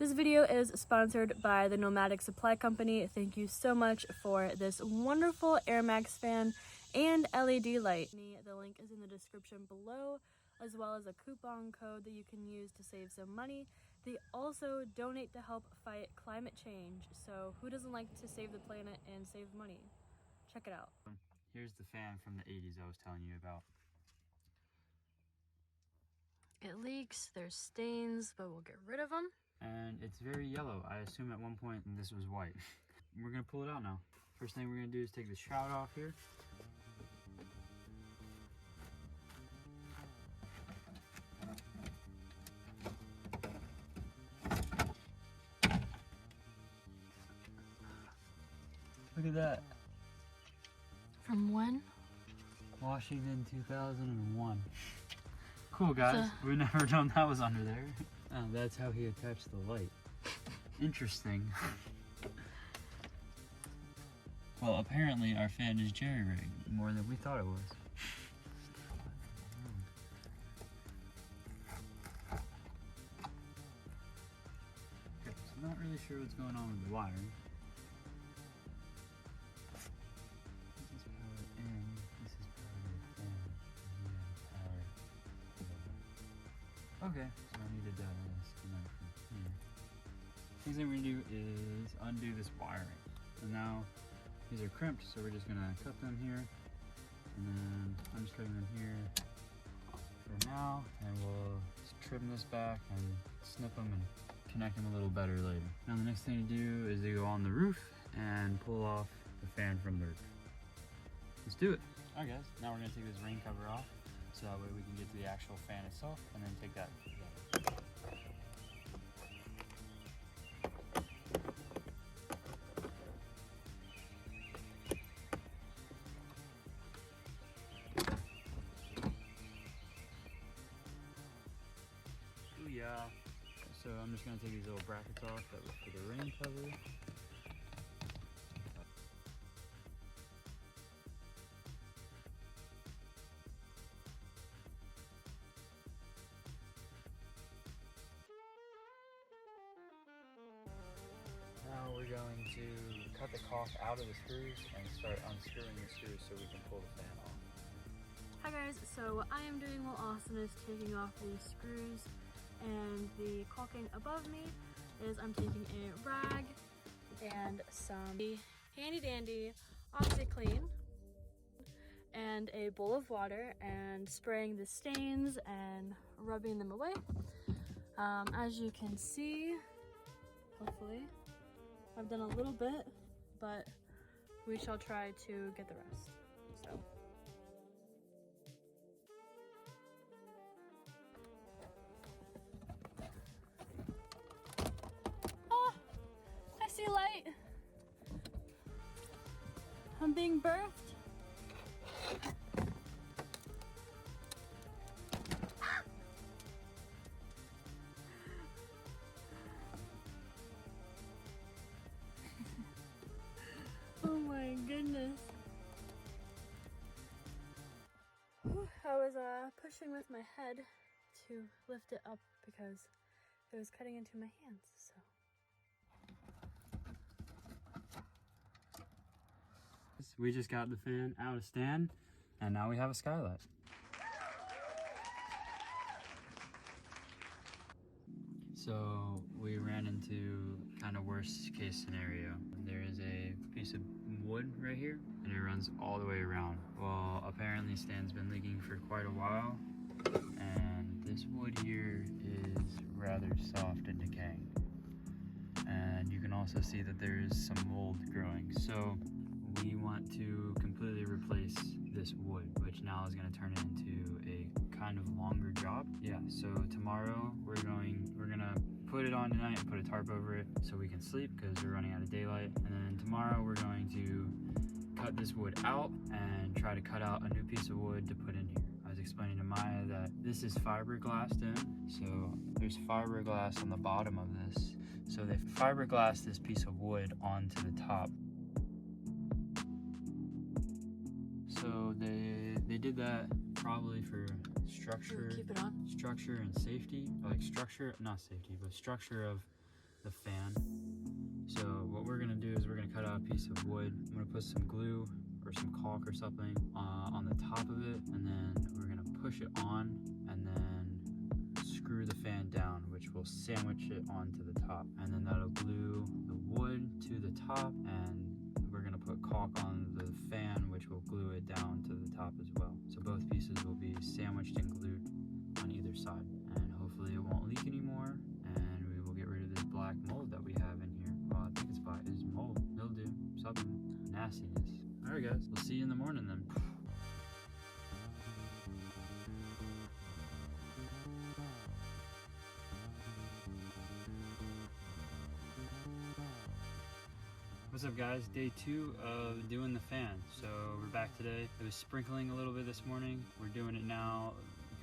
This video is sponsored by the Thematic Supply Company. Thank you so much for this wonderful Air Max fan and LED light. The link is in the description below, as well as a coupon code that you can use to save some money. They also donate to help fight climate change, so who doesn't like to save the planet and save money? Check it out. Here's the fan from the 80s I was telling you about. It leaks, there's stains, but we'll get rid of them. And it's very yellow. I assume at one point this was white. We're gonna pull it out now. First thing we're gonna do is take the shroud off here. Look at that. From when? Washington 2001. Cool, guys. We've never known that was under there. That's how he attached the light. Interesting. Well, apparently our fan is jerry-rigged more than we thought it was. Okay, so I'm not really sure what's going on with the wiring. This is power in, this is power in, and power. Okay, so I need to disconnect from here. Next thing we're gonna do is undo this wiring. And now these are crimped, so we're just gonna cut them here. And then I'm just cutting them here for now, and we'll just trim this back and snip them and connect them a little better later. Now the next thing to do is to go on the roof and pull off the fan from the roof. Let's do it. All right, guys, now we're gonna take this rain cover off, so that way we can get to the actual fan itself and then take that together. Yeah, so I'm just gonna take these little brackets off that was for the rain cover. Now we're going to cut the caulk out of the screws and start unscrewing the screws so we can pull the fan off. Hi guys, so what I am doing while Austin is taking off these screws and the caulking above me is I'm taking a rag and some handy dandy OxyClean and a bowl of water and spraying the stains and rubbing them away. As you can see, hopefully, I've done a little bit, but we shall try to get the rest. So. See light. I'm being birthed. Oh my goodness. Whew, I was pushing with my head to lift it up because it was cutting into my hands, so. We just got the fan out of stand, and now we have a skylight. So we ran into kind of worst case scenario. There is a piece of wood right here, and it runs all the way around. Well, apparently stand's been leaking for quite a while, and this wood here is rather soft and decaying. And you can also see that there is some mold growing. So we want to completely replace this wood, which now is going to turn it into a kind of longer job. Yeah, so tomorrow we're gonna put it on tonight and put a tarp over it so we can sleep because we're running out of daylight. And then tomorrow we're going to cut this wood out and try to cut out a new piece of wood to put in here. I was explaining to Maya that this is fiberglassed in, so there's fiberglass on the bottom of this. So they fiberglassed this piece of wood onto the top. So they did that probably for structure, Keep it on. Structure and safety, like structure, not safety, but structure of the fan. So what we're gonna do is we're gonna cut out a piece of wood. I'm gonna put some glue or some caulk or something on the top of it, and then we're gonna push it on and then screw the fan down, which will sandwich it onto the top, and then that'll glue the wood to the top, and we're gonna put caulk on the fan, which will glue it down to the top as well. So both pieces will be sandwiched and glued on either side, and hopefully it won't leak anymore, and we will get rid of this black mold that we have in here. Well, I think it's black. It's mold, mildew, something, nastiness. All right, guys, we'll see you in the morning then. What's up, guys? Day 2 of doing the fan. So we're back today. It was sprinkling a little bit this morning. We're doing it now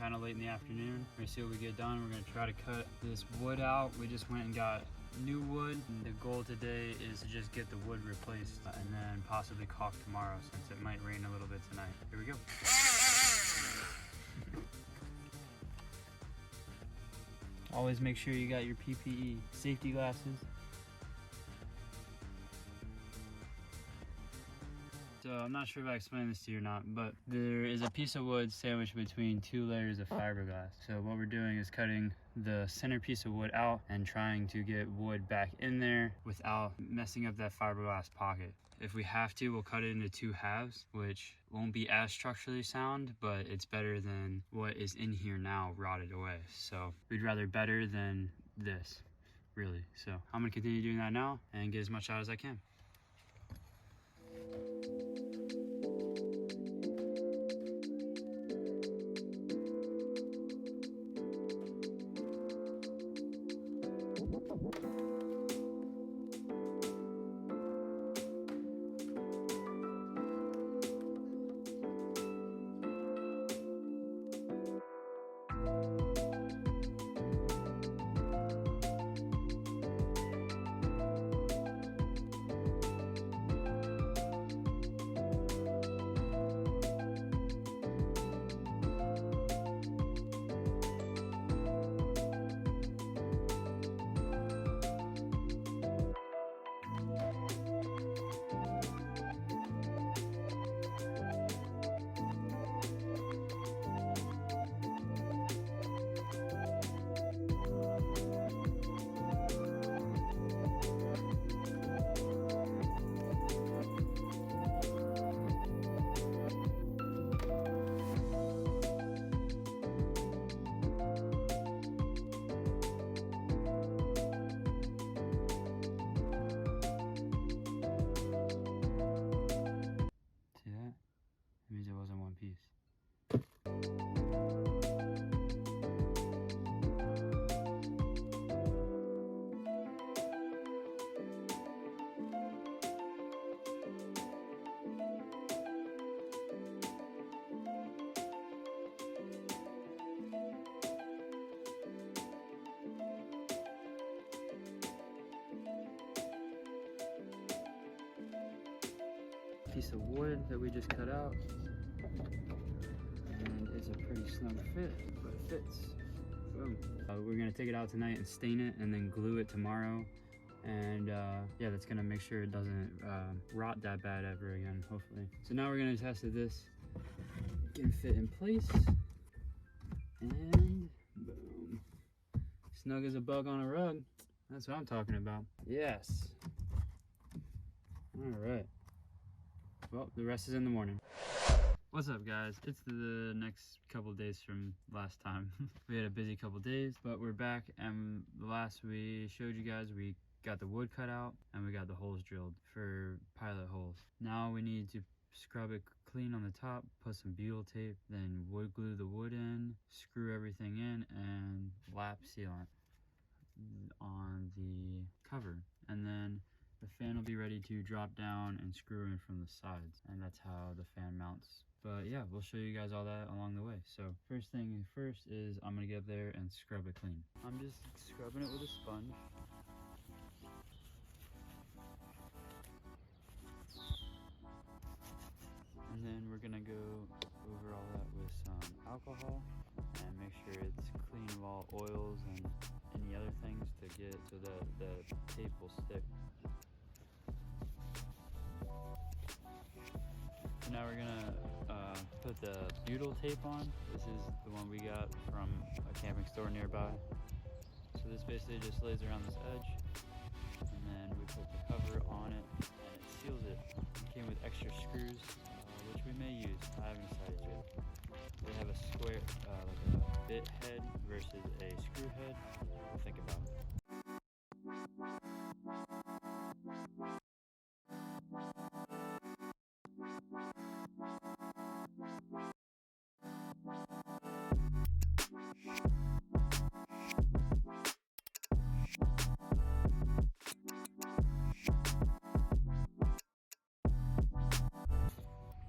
kind of late in the afternoon. We're gonna see what we get done. We're gonna try to cut this wood out. We just went and got new wood. And the goal today is to just get the wood replaced and then possibly caulk tomorrow, since it might rain a little bit tonight. Here we go. Always make sure you got your PPE, safety glasses. So I'm not sure if I explained this to you or not, but there is a piece of wood sandwiched between 2 layers of fiberglass. So what we're doing is cutting the center piece of wood out and trying to get wood back in there without messing up that fiberglass pocket. If we have to, we'll cut it into 2 halves, which won't be as structurally sound, but it's better than what is in here now rotted away. So we'd rather better than this, really. So I'm gonna continue doing that now and get as much out as I can. Piece of wood that we just cut out, and it's a pretty snug fit, but it fits. Boom. We're gonna take it out tonight and stain it and then glue it tomorrow, and yeah, that's gonna make sure it doesn't rot that bad ever again, hopefully. So now we're gonna test if this can fit in place, and boom, snug as a bug on a rug. That's what I'm talking about. Yes. All right. Well, the rest is in the morning. What's up, guys? It's the next couple days from last time. We had a busy couple days, but we're back, and the last we showed you guys, we got the wood cut out and we got the holes drilled for pilot holes. Now we need to scrub it clean on the top, put some butyl tape, then wood glue the wood in, screw everything in, and lap sealant on the cover. And then the fan will be ready to drop down and screw in from the sides, and that's how the fan mounts. But yeah, we'll show you guys all that along the way. So first thing first is I'm gonna get up there and scrub it clean. I'm just scrubbing it with a sponge. And then we're gonna go over all that with some alcohol and make sure it's clean of all oils and any other things to get it so the tape will stick. So now we're gonna put the butyl tape on. This is the one we got from a camping store nearby. So this basically just lays around this edge, and then we put the cover on it, and it seals it. It came with extra screws, which we may use. I haven't decided yet. They have a square, like a bit head versus a screw head. We'll think about it.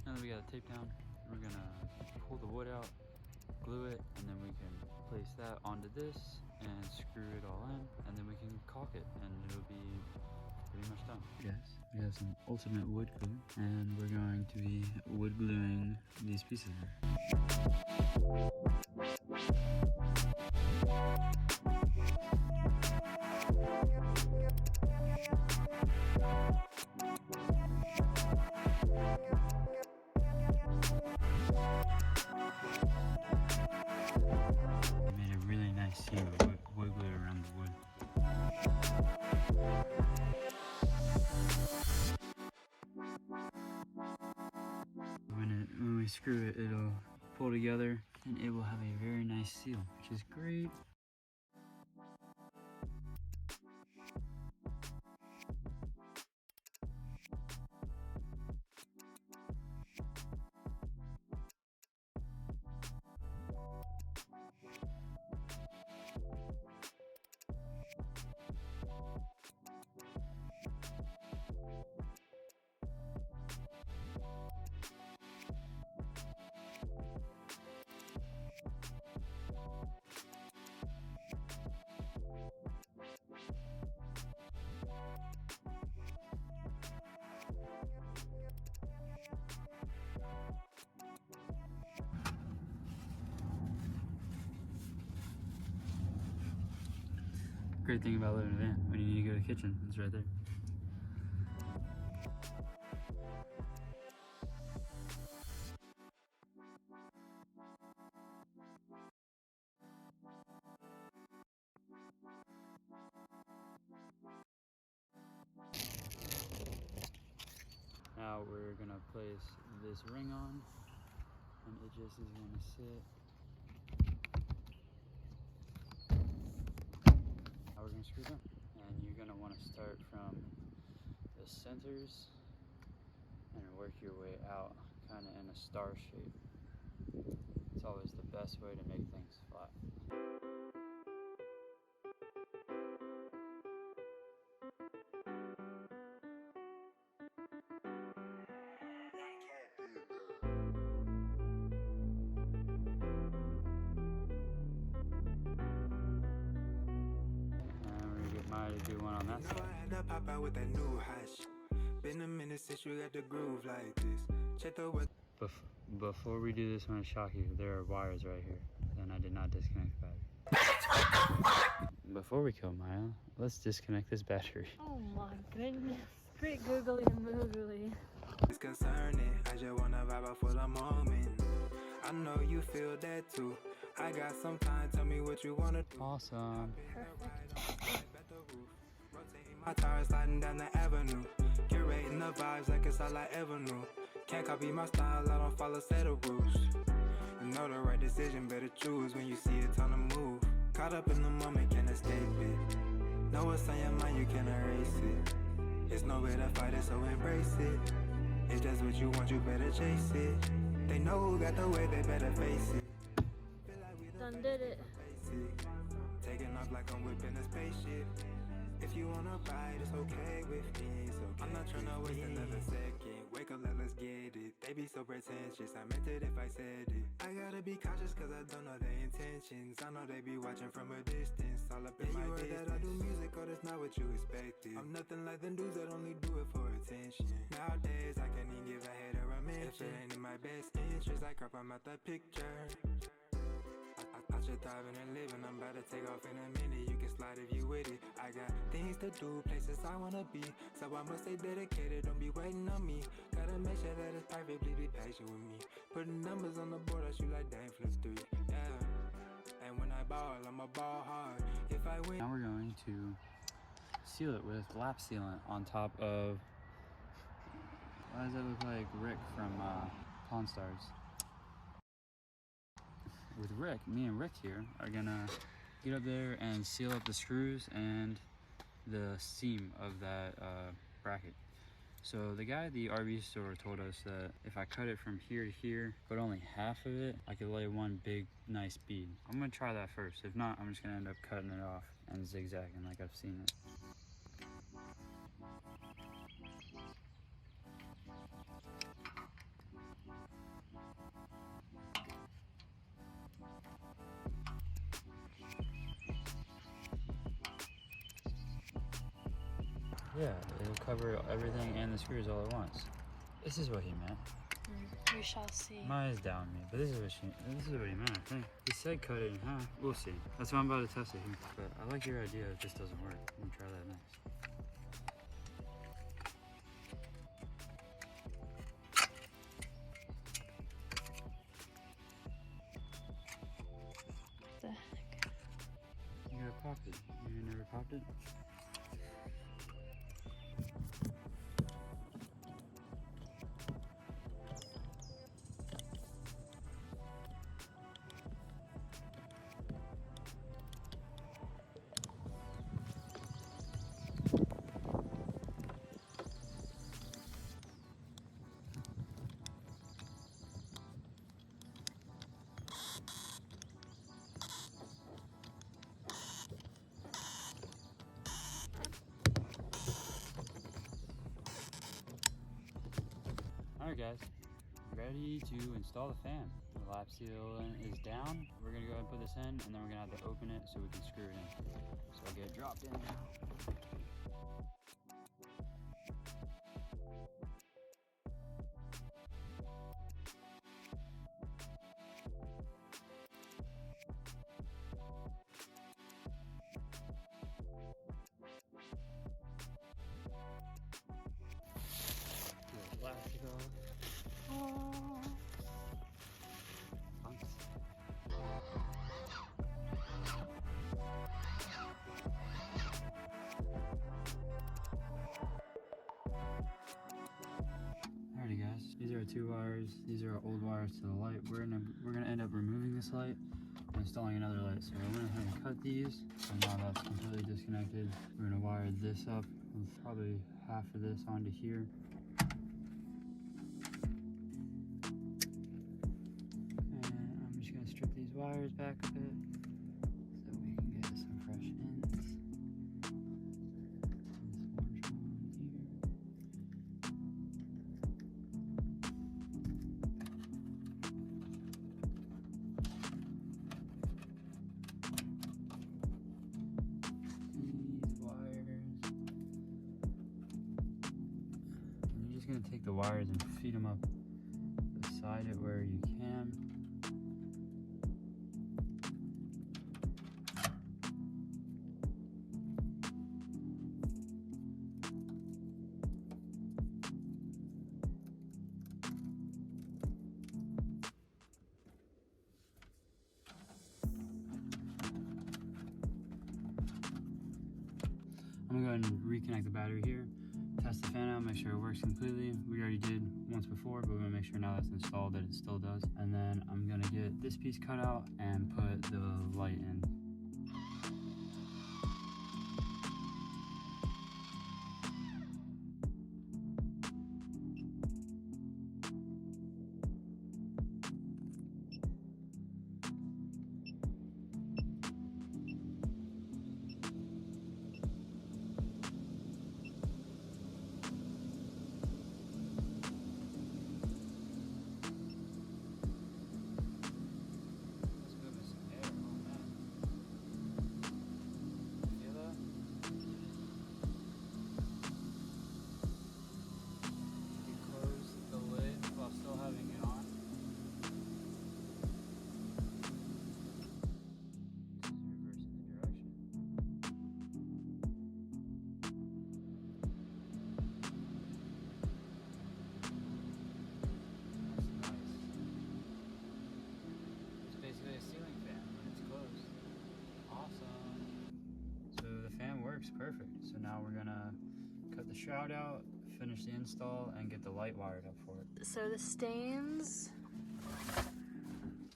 Now that we got the tape down, we're gonna pull the wood out, glue it, and then we can place that onto this and screw it all in, and then we can caulk it, and it'll be pretty much done. Yes, we have some ultimate wood glue, and we're going to be wood gluing these pieces. Seal wood glue around the wood. When we screw it, it'll pull together and it will have a very nice seal, which is great. Great thing about living in a van, when you need to go to the kitchen, it's right there. Now we're gonna place this ring on, and it just is gonna sit. Now we're gonna screw them, and you're gonna want to start from the centers and work your way out, kind of in a star shape. It's always the best way to make things flat. Do one on that side. I had to pop out with that new hash. Been a minute since you got the groove like this. Check the weather. Before we do this, I'm gonna shock you. There are wires right here, and I did not disconnect the battery. Before we kill Maya, let's disconnect this battery. Oh my goodness. Great googly and moogly. It's concerning. I just wanna vibe out for the moment. I know you feel that too. I got some time. Tell me what you wanna do. Awesome. Perfect. My tires sliding down the avenue, curating the vibes like it's all I ever knew. Can't copy my style, I don't follow set of rules. You know the right decision, better choose when you see it's on the move. Caught up in the moment, can't escape it. Know what's on your mind, you can't erase it. It's no way to fight it, so embrace it. If that's what you want, you better chase it. They know who got the way, they better face it. Done did it. Taking off like I'm whipping a spaceship. If you wanna ride, it's okay with me. So I'm not trying to waste another second. Wake up, let's get it. They be so pretentious, I meant it if I said it. I gotta be cautious cause I don't know their intentions. I know they be watching from a distance, all up in my business. That I do music, oh that's not what you expected. I'm nothing like them dudes that only do it for attention. Nowadays I can't even give a hater a mention. If it ain't in my best interest, I crop them out the picture. I you're thriving and living. I'm about to take off in a minute. You can slide if you with it. I got things to do, places I wanna be. So I must stay dedicated, don't be waiting on me. Gotta make sure that it's perfect, please be patient with me. Putting numbers on the board, I shoot like Dame flip 3. Yeah. And when I ball, I'ma ball hard. If I win. Now we're going to seal it with lap sealant on top of. Why does that look like Rick from Pawn Stars? With Rick, me and Rick here are gonna get up there and seal up the screws and the seam of that bracket. So the guy at the RV store told us that if I cut it from here to here, but only half of it, I could lay one big nice bead. I'm gonna try that first. If not, I'm just gonna end up cutting it off and zigzagging like I've seen it. Yeah, it'll cover everything and the screws all at once. This is what he meant. We shall see. My eyes down me, but this is what he meant, I think. He said cut it in half. We'll see. That's why I'm about to test it here. But I like your idea, it just doesn't work. Let me try that next. What the heck? You gotta pop it. You never popped it? Alright guys, ready to install the fan. The lap sealant is down. We're gonna go ahead and put this in, and then we're gonna have to open it so we can screw it in. So I'll get it dropped in now. Plastic off. Bunks. Alrighty guys, these are our 2 wires. These are our old wires to the light. We're gonna end up removing this light and installing another light. So I went ahead and cut these. So now that's completely disconnected. We're gonna wire this up with probably half of this onto here. Strip these wires back a bit so we can get some fresh ends. This orange one here. These wires. And you're just going to take the wires and feed them up beside it where you can. I'm gonna go ahead and reconnect the battery here, test the fan out, make sure it works completely. We already did once before, but we're gonna make sure now that's installed that it still does. And then I'm gonna get this piece cut out and put the light in. Let's go with some air. works perfect. So now we're gonna cut the shroud out, finish the install, and get the light wired up for it. So the stains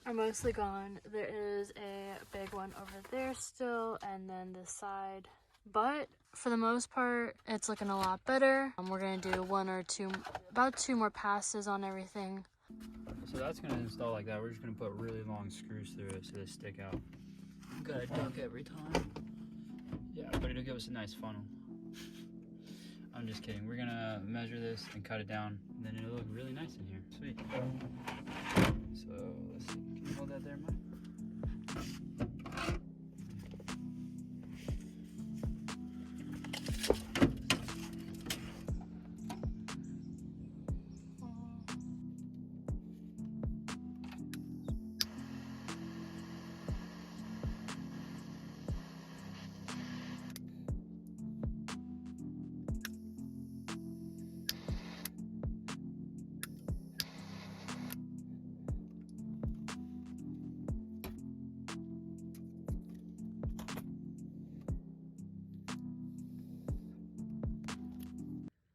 are mostly gone. There is a big one over there still, and then this side. But for the most part, it's looking a lot better. We're gonna do about two more passes on everything. So that's gonna install like that. We're just gonna put really long screws through it so they stick out. Gotta duck every time. Yeah, but it'll give us a nice funnel. I'm just kidding. We're gonna measure this and cut it down, and then it'll look really nice in here. Sweet. So let's see. Can you hold that there, Mike?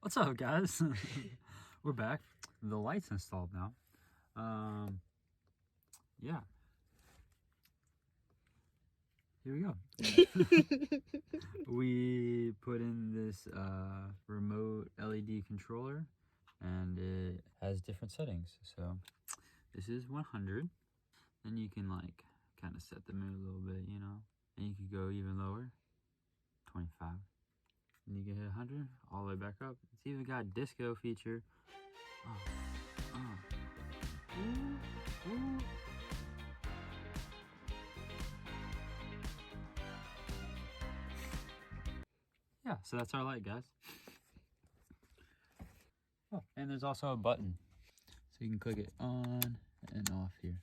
What's up, guys? We're back. The light's installed now. Yeah. Here we go. We put in this remote LED controller, and it has different settings. So this is 100. Then you can like kind of set the mood a little bit, you know. And you can go even lower, 25. And you can hit 100 all the way back up. It's even got a disco feature. Ooh, ooh. Yeah, so that's our light, guys. Oh, and there's also a button, so you can click it on and off here.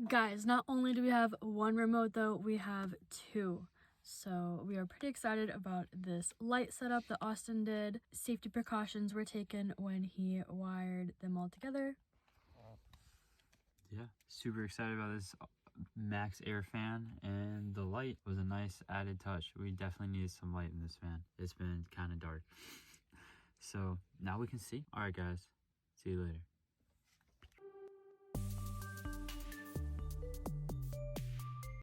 Guys, not only do we have one remote though, we have two. So we are pretty excited about this light setup that Austin did. Safety precautions were taken when he wired them all together. Yeah, super excited about this max air fan, and the light was a nice added touch. We definitely needed some light in this fan. It's been kind of dark. So now we can see. All right, guys, see you later.